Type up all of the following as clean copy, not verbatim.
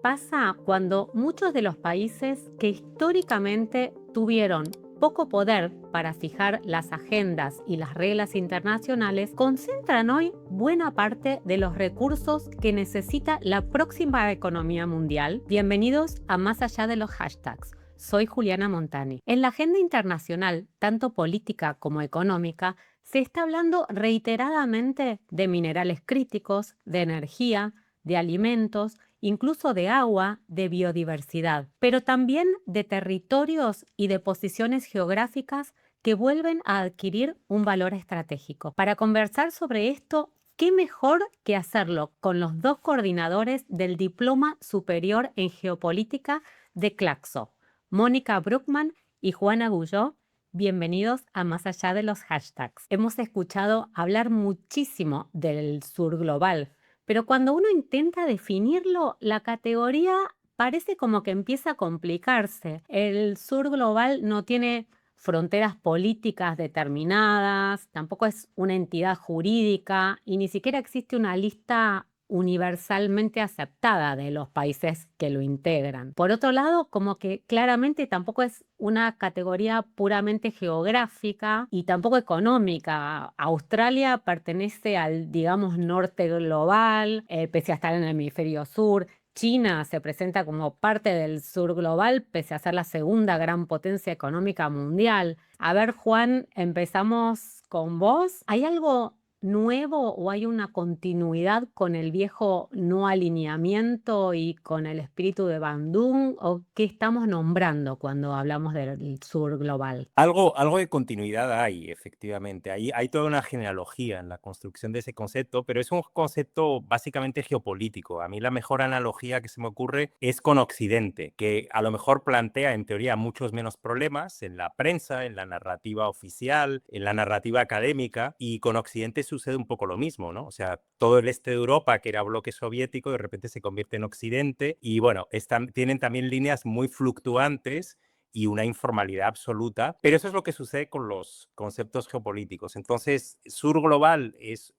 pasa cuando muchos de los países que históricamente tuvieron poco poder para fijar las agendas y las reglas internacionales concentran hoy buena parte de los recursos que necesita la próxima economía mundial? Bienvenidos a Más allá de los hashtags. Soy Juliana Montani. En la agenda internacional, tanto política como económica, se está hablando reiteradamente de minerales críticos, de energía, de alimentos, incluso de agua, de biodiversidad, pero también de territorios y de posiciones geográficas que vuelven a adquirir un valor estratégico. Para conversar sobre esto, ¿qué mejor que hacerlo con los dos coordinadores del Diploma Superior en Geopolítica de Claxo, Mónica Bruckmann y Juana Guyot? Bienvenidos a Más allá de los hashtags. Hemos escuchado hablar muchísimo del sur global, pero cuando uno intenta definirlo, la categoría parece como que empieza a complicarse. El sur global no tiene fronteras políticas determinadas, tampoco es una entidad jurídica y ni siquiera existe una lista universalmente aceptada de los países que lo integran. Por otro lado, como que claramente tampoco es una categoría puramente geográfica y tampoco económica. Australia pertenece al, digamos, norte global, pese a estar en el hemisferio sur. China se presenta como parte del sur global, pese a ser la segunda gran potencia económica mundial. A ver, Juan, empezamos con vos. ¿Hay algo nuevo o hay una continuidad con el viejo no alineamiento y con el espíritu de Bandung? ¿O qué estamos nombrando cuando hablamos del sur global? Algo de continuidad hay, efectivamente. Hay toda una genealogía en la construcción de ese concepto, pero es un concepto básicamente geopolítico. A mí la mejor analogía que se me ocurre es con Occidente, que a lo mejor plantea en teoría muchos menos problemas en la prensa, en la narrativa oficial, en la narrativa académica, y con Occidente sucede un poco lo mismo, ¿no? O sea, todo el este de Europa, que era bloque soviético, de repente se convierte en Occidente, y bueno, tienen también líneas muy fluctuantes y una informalidad absoluta, pero eso es lo que sucede con los conceptos geopolíticos. Entonces, sur global es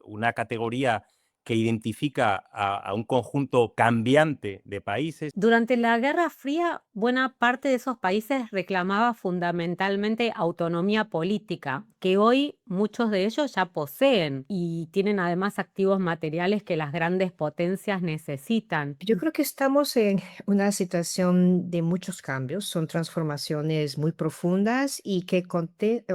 una categoría que identifica a un conjunto cambiante de países. Durante la Guerra Fría, buena parte de esos países reclamaba fundamentalmente autonomía política, que hoy muchos de ellos ya poseen y tienen además activos materiales que las grandes potencias necesitan. Yo creo que estamos en una situación de muchos cambios, son transformaciones muy profundas y que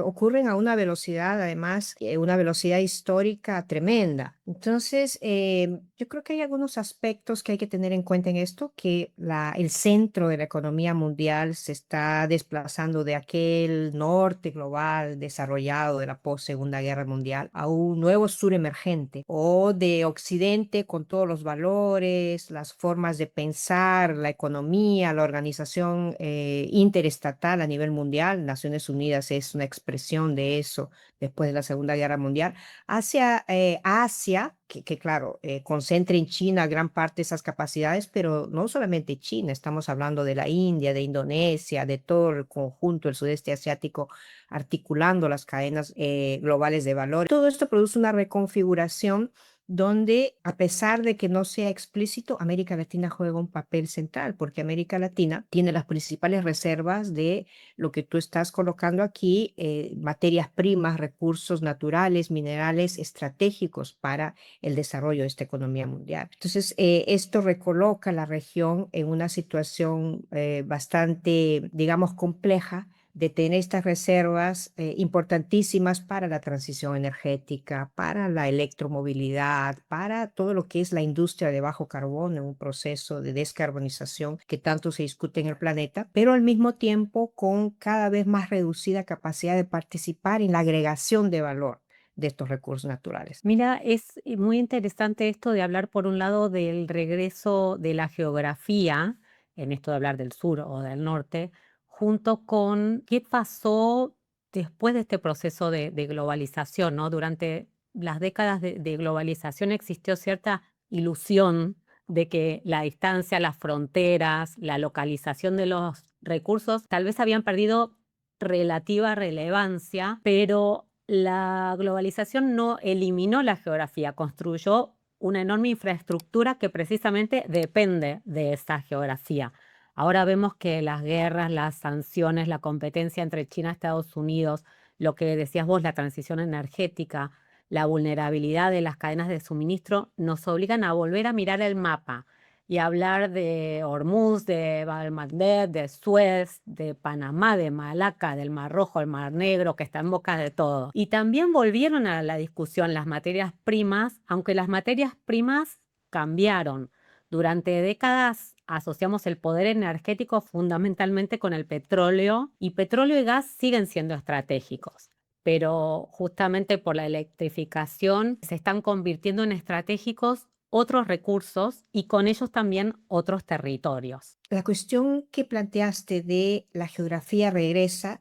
ocurren a una velocidad, además, una velocidad histórica tremenda. Entonces, yo creo que hay algunos aspectos que hay que tener en cuenta en esto, que el centro de la economía mundial se está desplazando de aquel norte global desarrollado de la post-Segunda Guerra Mundial a un nuevo sur emergente o de occidente con todos los valores, las formas de pensar, la economía, la organización interestatal a nivel mundial. Naciones Unidas es una expresión de eso después de la Segunda Guerra Mundial, hacia Asia, que claro, concentra en China gran parte de esas capacidades, pero no solamente China, estamos hablando de la India, de Indonesia, de todo el conjunto del sudeste asiático, articulando las cadenas globales de valor. Todo esto produce una reconfiguración donde, a pesar de que no sea explícito, América Latina juega un papel central, porque América Latina tiene las principales reservas de lo que tú estás colocando aquí, materias primas, recursos naturales, minerales estratégicos para el desarrollo de esta economía mundial. Entonces, esto recoloca la región en una situación bastante, digamos, compleja de tener estas reservas importantísimas para la transición energética, para la electromovilidad, para todo lo que es la industria de bajo carbono en un proceso de descarbonización que tanto se discute en el planeta, pero al mismo tiempo con cada vez más reducida capacidad de participar en la agregación de valor de estos recursos naturales. Mira, es muy interesante esto de hablar por un lado del regreso de la geografía, en esto de hablar del sur o del norte, junto con qué pasó después de este proceso de globalización, ¿no? Durante las décadas de globalización existió cierta ilusión de que la distancia, las fronteras, la localización de los recursos tal vez habían perdido relativa relevancia, pero la globalización no eliminó la geografía, construyó una enorme infraestructura que precisamente depende de esa geografía. Ahora vemos que las guerras, las sanciones, la competencia entre China y Estados Unidos, lo que decías vos, la transición energética, la vulnerabilidad de las cadenas de suministro, nos obligan a volver a mirar el mapa y hablar de Hormuz, de Bab el-Mandeb, de Suez, de Panamá, de Malaca, del Mar Rojo, el Mar Negro, que está en boca de todo. Y también volvieron a la discusión las materias primas, aunque las materias primas cambiaron. Durante décadas asociamos el poder energético fundamentalmente con el petróleo, y petróleo y gas siguen siendo estratégicos, pero justamente por la electrificación se están convirtiendo en estratégicos otros recursos y con ellos también otros territorios. La cuestión que planteaste de la geografía regresa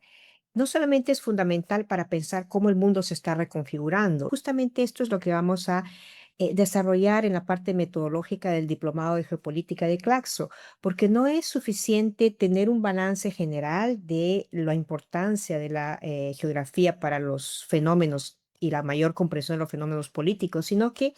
no solamente es fundamental para pensar cómo el mundo se está reconfigurando, justamente esto es lo que vamos a desarrollar en la parte metodológica del Diplomado de Geopolítica de Claxo, porque no es suficiente tener un balance general de la importancia de la geografía para los fenómenos y la mayor comprensión de los fenómenos políticos, sino que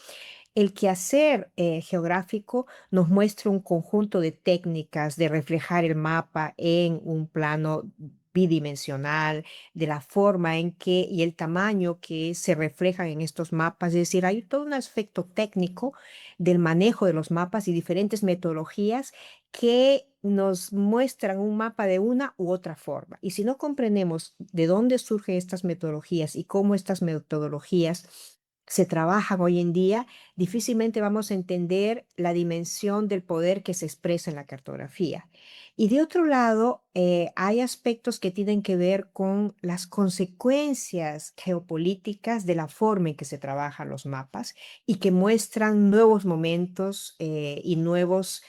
el quehacer geográfico nos muestra un conjunto de técnicas de reflejar el mapa en un plano bidimensional, de la forma en que y el tamaño que se reflejan en estos mapas. Es decir, hay todo un aspecto técnico del manejo de los mapas y diferentes metodologías que nos muestran un mapa de una u otra forma. Y si no comprendemos de dónde surgen estas metodologías y cómo estas metodologías se trabajan hoy en día, difícilmente vamos a entender la dimensión del poder que se expresa en la cartografía. Y de otro lado, hay aspectos que tienen que ver con las consecuencias geopolíticas de la forma en que se trabajan los mapas y que muestran nuevos momentos y nuevas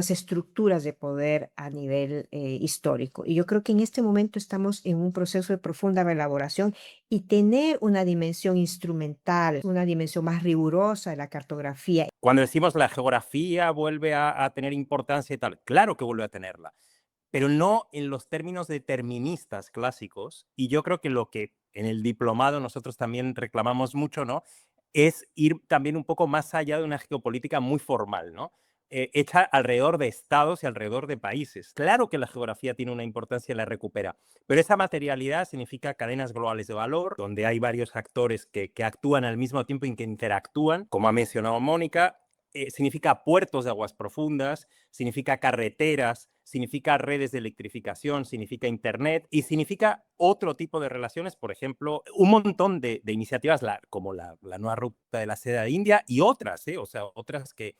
estructuras de poder a nivel histórico. Y yo creo que en este momento estamos en un proceso de profunda reelaboración y tener una dimensión instrumental, una dimensión más rigurosa de la cartografía. Cuando decimos la geografía vuelve a tener importancia y tal, claro que vuelve a tenerla, pero no en los términos deterministas clásicos. Y yo creo que lo que en el diplomado nosotros también reclamamos mucho, ¿no? Es ir también un poco más allá de una geopolítica muy formal, ¿no? Hecha alrededor de estados y alrededor de países. Claro que la geografía tiene una importancia y la recupera, pero esa materialidad significa cadenas globales de valor, donde hay varios actores que actúan al mismo tiempo y que interactúan, como ha mencionado Mónica. Significa puertos de aguas profundas, significa carreteras, significa redes de electrificación, significa internet y significa otro tipo de relaciones, por ejemplo, un montón de iniciativas como la nueva ruta de la seda de India y otras, o sea, otras que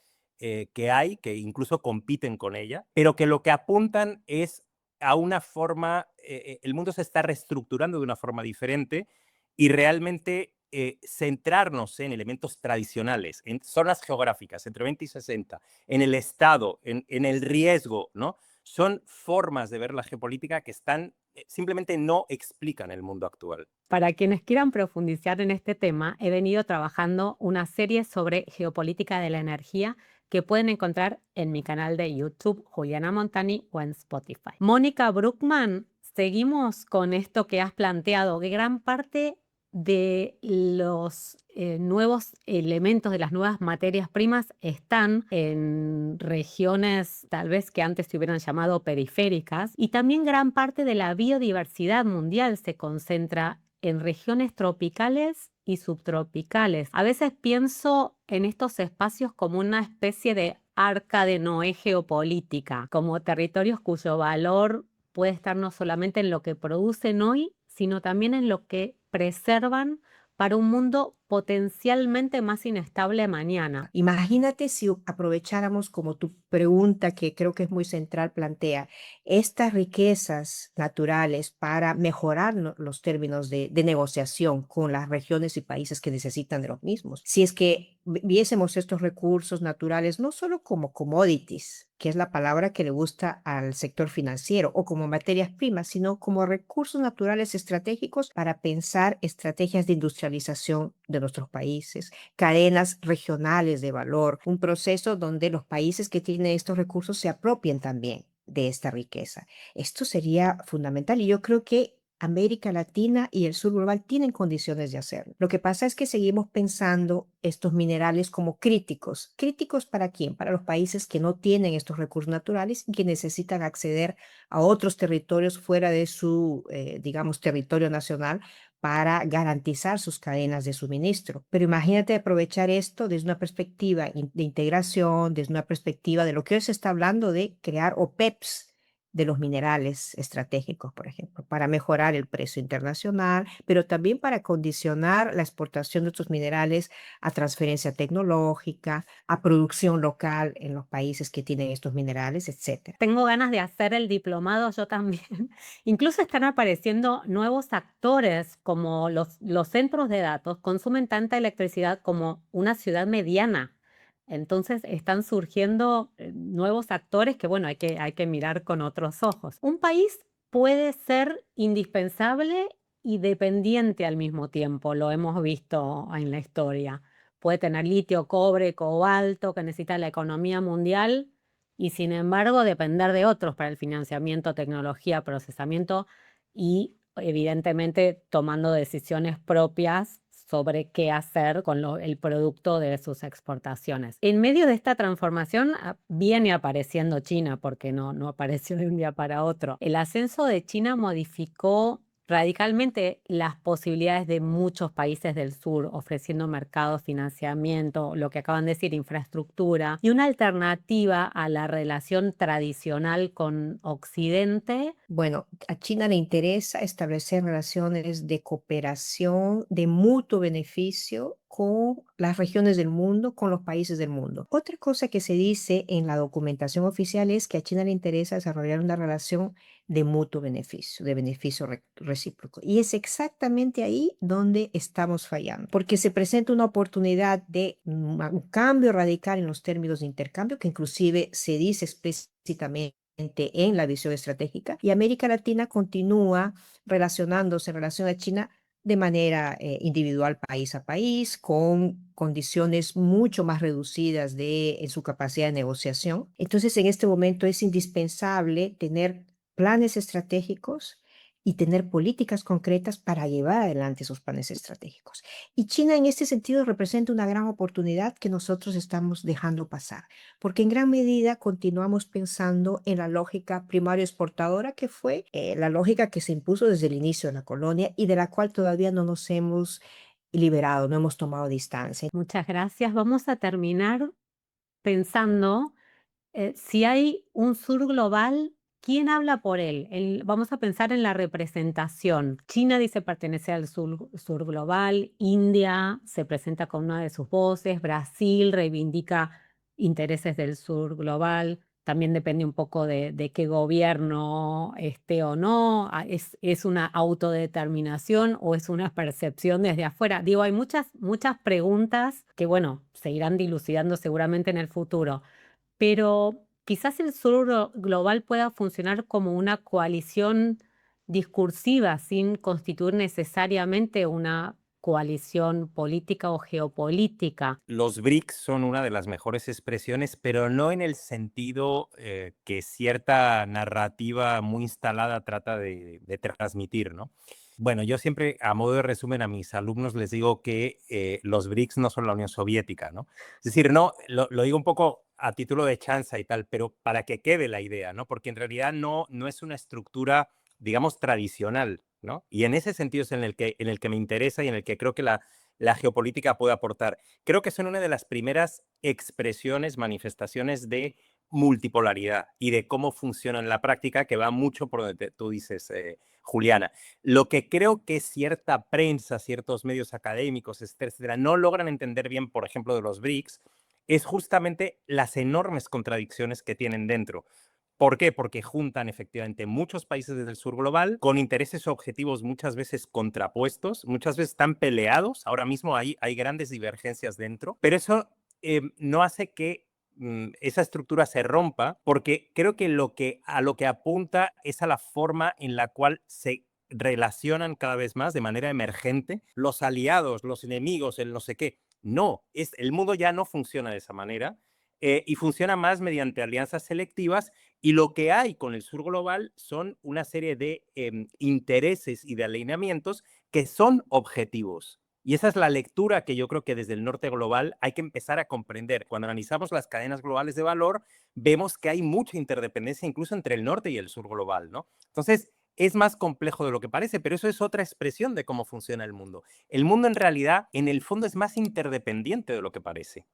hay, que incluso compiten con ella, pero que lo que apuntan es a una forma, el mundo se está reestructurando de una forma diferente y realmente centrarnos en elementos tradicionales, en zonas geográficas, entre 20 y 60, en el Estado, en el riesgo, ¿no? Son formas de ver la geopolítica que están, simplemente no explican el mundo actual. Para quienes quieran profundizar en este tema, he venido trabajando una serie sobre geopolítica de la energía que pueden encontrar en mi canal de YouTube, Juliana Montani, o en Spotify. Mónica Bruckmann, seguimos con esto que has planteado, que gran parte de los nuevos elementos, de las nuevas materias primas, están en regiones tal vez que antes se hubieran llamado periféricas, y también gran parte de la biodiversidad mundial se concentra en regiones tropicales y subtropicales. A veces pienso en estos espacios como una especie de arca de Noé geopolítica, como territorios cuyo valor puede estar no solamente en lo que producen hoy, sino también en lo que preservan para un mundo potencialmente más inestable mañana. Imagínate si aprovecháramos, como tu pregunta, que creo que es muy central, plantea, estas riquezas naturales para mejorar los términos de negociación con las regiones y países que necesitan de los mismos. Si es que viésemos estos recursos naturales no solo como commodities, que es la palabra que le gusta al sector financiero, o como materias primas, sino como recursos naturales estratégicos para pensar estrategias de industrialización de nuestros países, cadenas regionales de valor, un proceso donde los países que tienen estos recursos se apropien también de esta riqueza. Esto sería fundamental y yo creo que América Latina y el sur global tienen condiciones de hacerlo. Lo que pasa es que seguimos pensando estos minerales como críticos. ¿Críticos para quién? Para los países que no tienen estos recursos naturales y que necesitan acceder a otros territorios fuera de su, digamos, territorio nacional para garantizar sus cadenas de suministro. Pero imagínate aprovechar esto desde una perspectiva de integración, desde una perspectiva de lo que hoy se está hablando de crear OPEPs de los minerales estratégicos, por ejemplo, para mejorar el precio internacional, pero también para condicionar la exportación de estos minerales a transferencia tecnológica, a producción local en los países que tienen estos minerales, etcétera. Tengo ganas de hacer el diplomado yo también. Incluso están apareciendo nuevos actores, como los centros de datos consumen tanta electricidad como una ciudad mediana. Entonces están surgiendo nuevos actores que, bueno, hay que mirar con otros ojos. Un país puede ser indispensable y dependiente al mismo tiempo, lo hemos visto en la historia. Puede tener litio, cobre, cobalto que necesita la economía mundial y sin embargo depender de otros para el financiamiento, tecnología, procesamiento y evidentemente tomando decisiones propias sobre qué hacer con el producto de sus exportaciones. En medio de esta transformación viene apareciendo China, porque no apareció de un día para otro. El ascenso de China modificó radicalmente las posibilidades de muchos países del sur, ofreciendo mercados, financiamiento, lo que acaban de decir, infraestructura, y una alternativa a la relación tradicional con Occidente. Bueno, a China le interesa establecer relaciones de cooperación, de mutuo beneficio con las regiones del mundo, con los países del mundo. Otra cosa que se dice en la documentación oficial es que a China le interesa desarrollar una relación de mutuo beneficio, de beneficio recíproco. Y es exactamente ahí donde estamos fallando, porque se presenta una oportunidad de un cambio radical en los términos de intercambio, que inclusive se dice explícitamente en la visión estratégica, y América Latina continúa relacionándose en relación a China de manera individual, país a país, con condiciones mucho más reducidas en su capacidad de negociación. Entonces, en este momento es indispensable tener planes estratégicos y tener políticas concretas para llevar adelante esos planes estratégicos. Y China en este sentido representa una gran oportunidad que nosotros estamos dejando pasar, porque en gran medida continuamos pensando en la lógica primario exportadora, que fue la lógica que se impuso desde el inicio de la colonia y de la cual todavía no nos hemos liberado, no hemos tomado distancia. Muchas gracias. Vamos a terminar pensando si hay un sur global, ¿quién habla por él? Vamos a pensar en la representación. China dice pertenecer al sur global, India se presenta con una de sus voces, Brasil reivindica intereses del sur global. También depende un poco de qué gobierno esté o no. ¿Es una autodeterminación o es una percepción desde afuera? Digo, hay muchas preguntas que, bueno, se irán dilucidando seguramente en el futuro. Pero quizás el sur global pueda funcionar como una coalición discursiva sin constituir necesariamente una coalición política o geopolítica. Los BRICS son una de las mejores expresiones, pero no en el sentido que cierta narrativa muy instalada trata de transmitir, ¿no? Bueno, yo siempre, a modo de resumen, a mis alumnos les digo que los BRICS no son la Unión Soviética, ¿no? Es decir, no, lo digo un poco a título de chanza y tal, pero para que quede la idea, ¿no? Porque en realidad no es una estructura, digamos, tradicional, ¿no? Y en ese sentido es en el que me interesa y en el que creo que la geopolítica puede aportar. Creo que son una de las primeras expresiones, manifestaciones de multipolaridad y de cómo funciona en la práctica, que va mucho por donde tú dices, Juliana. Lo que creo que cierta prensa, ciertos medios académicos, etcétera, no logran entender bien, por ejemplo, de los BRICS, es justamente las enormes contradicciones que tienen dentro. ¿Por qué? Porque juntan efectivamente muchos países del sur global con intereses o objetivos muchas veces contrapuestos, muchas veces están peleados. Ahora mismo hay grandes divergencias dentro, pero eso no hace que esa estructura se rompa, porque creo que a lo que apunta es a la forma en la cual se relacionan cada vez más de manera emergente los aliados, los enemigos, el no sé qué. No, el mundo ya no funciona de esa manera. y funciona más mediante alianzas selectivas. Y lo que hay con el sur global son una serie de intereses y de alineamientos que son objetivos. Y esa es la lectura que yo creo que desde el norte global hay que empezar a comprender. Cuando analizamos las cadenas globales de valor, vemos que hay mucha interdependencia incluso entre el norte y el sur global, ¿no? Entonces, es más complejo de lo que parece, pero eso es otra expresión de cómo funciona el mundo. El mundo en realidad, en el fondo, es más interdependiente de lo que parece.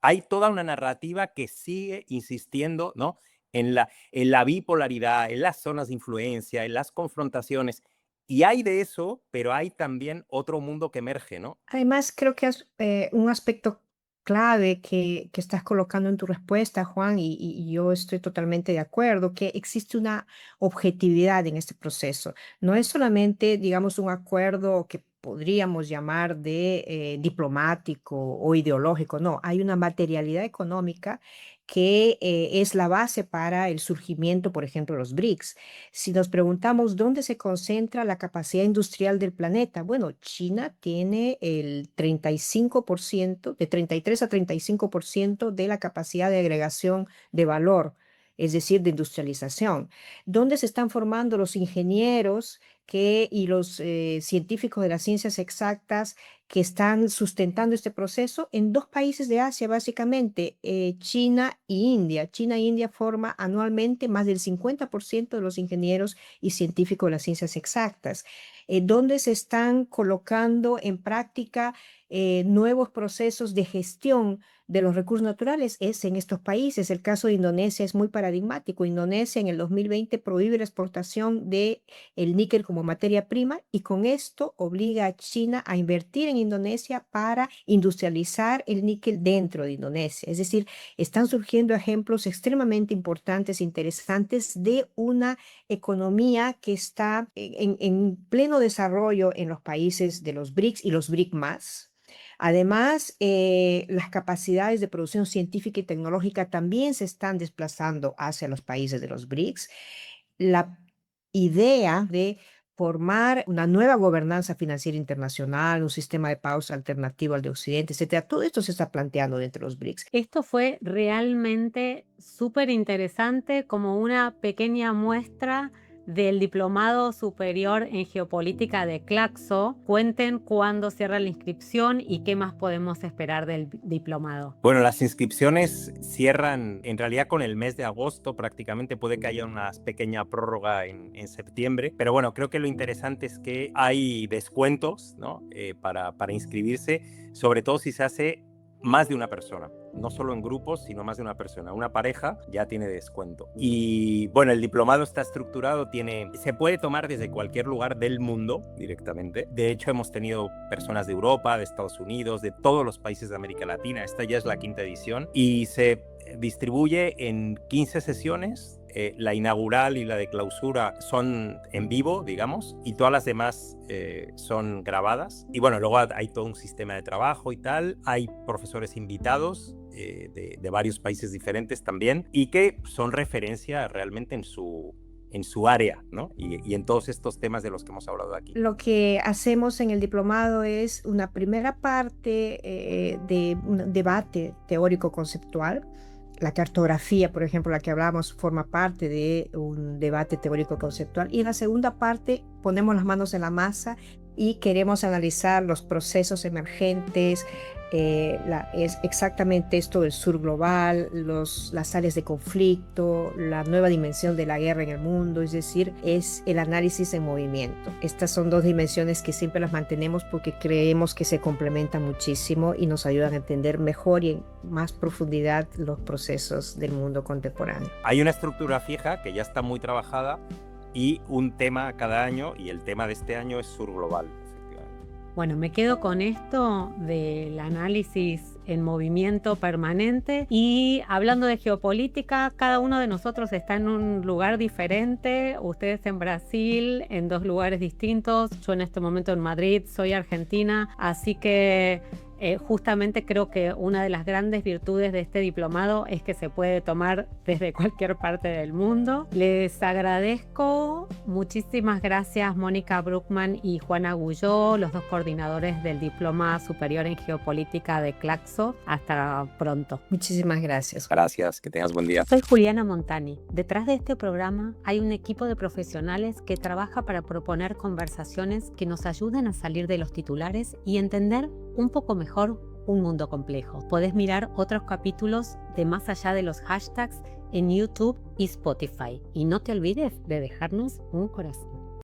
Hay toda una narrativa que sigue insistiendo, ¿no?, en la bipolaridad, en las zonas de influencia, en las confrontaciones. Y hay de eso, pero hay también otro mundo que emerge, ¿no? Además, creo que es un aspecto clave que estás colocando en tu respuesta, Juan, y yo estoy totalmente de acuerdo, que existe una objetividad en este proceso. No es solamente, digamos, un acuerdo que podríamos llamar de diplomático o ideológico, no, hay una materialidad económica que es la base para el surgimiento, por ejemplo, de los BRICS. Si nos preguntamos dónde se concentra la capacidad industrial del planeta, bueno, China tiene el 35%, de 33 a 35% de la capacidad de agregación de valor, es decir, de industrialización. ¿Dónde se están formando los ingenieros y los científicos de las ciencias exactas que están sustentando este proceso? En dos países de Asia, básicamente, China e India. China e India forma anualmente más del 50% de los ingenieros y científicos de las ciencias exactas. ¿Dónde se están colocando en práctica nuevos procesos de gestión de los recursos naturales? Es en estos países. El caso de Indonesia es muy paradigmático. Indonesia en el 2020 prohíbe la exportación de el níquel como materia prima y con esto obliga a China a invertir en Indonesia para industrializar el níquel dentro de Indonesia. Es decir, están surgiendo ejemplos extremadamente importantes, interesantes de una economía que está en pleno desarrollo en los países de los BRICS y los BRIC más. Además, las capacidades de producción científica y tecnológica también se están desplazando hacia los países de los BRICS. La idea de formar una nueva gobernanza financiera internacional, un sistema de pagos alternativo al de Occidente, etcétera. Todo esto se está planteando dentro de los BRICS. Esto fue realmente súper interesante, como una pequeña muestra del Diplomado Superior en Geopolítica de Claxo. Cuenten cuándo cierra la inscripción y qué más podemos esperar del diplomado. Bueno, las inscripciones cierran en realidad con el mes de agosto prácticamente. Puede que haya una pequeña prórroga en septiembre, pero bueno, creo que lo interesante es que hay descuentos, ¿no?, para inscribirse, sobre todo si se hace más de una persona, no solo en grupos, sino más de una persona. Una pareja ya tiene descuento. Y bueno, el diplomado está estructurado, se puede tomar desde cualquier lugar del mundo directamente. De hecho, hemos tenido personas de Europa, de Estados Unidos, de todos los países de América Latina. Esta ya es la 5ª edición y se distribuye en 15 sesiones. La inaugural y la de clausura son en vivo, digamos, y todas las demás son grabadas. Y bueno, luego hay todo un sistema de trabajo y tal. Hay profesores invitados de varios países diferentes también y que son referencia realmente en su área, ¿no? Y en todos estos temas de los que hemos hablado aquí. Lo que hacemos en el diplomado es una primera parte de un debate teórico-conceptual. La cartografía, por ejemplo, la que hablamos, forma parte de un debate teórico-conceptual. Y en la segunda parte ponemos las manos en la masa y queremos analizar los procesos emergentes. Es exactamente esto del sur global, las áreas de conflicto, la nueva dimensión de la guerra en el mundo, es decir, es el análisis en movimiento. Estas son dos dimensiones que siempre las mantenemos porque creemos que se complementan muchísimo y nos ayudan a entender mejor y en más profundidad los procesos del mundo contemporáneo. Hay una estructura fija que ya está muy trabajada y un tema cada año, y el tema de este año es sur global. Bueno, me quedo con esto del análisis en movimiento permanente y hablando de geopolítica, cada uno de nosotros está en un lugar diferente, ustedes en Brasil, en 2 lugares distintos, yo en este momento en Madrid, soy argentina, así que Justamente creo que una de las grandes virtudes de este diplomado es que se puede tomar desde cualquier parte del mundo. Les agradezco, muchísimas gracias Mónica Bruckmann y Juana Agulló, los dos coordinadores del Diploma Superior en Geopolítica de Claxo. Hasta pronto. Muchísimas gracias. Gracias, que tengas buen día. Soy Juliana Montani. Detrás de este programa hay un equipo de profesionales que trabaja para proponer conversaciones que nos ayuden a salir de los titulares y entender un poco mejor un mundo complejo. Podés mirar otros capítulos de Más allá de los hashtags en YouTube y Spotify. Y no te olvides de dejarnos un corazón.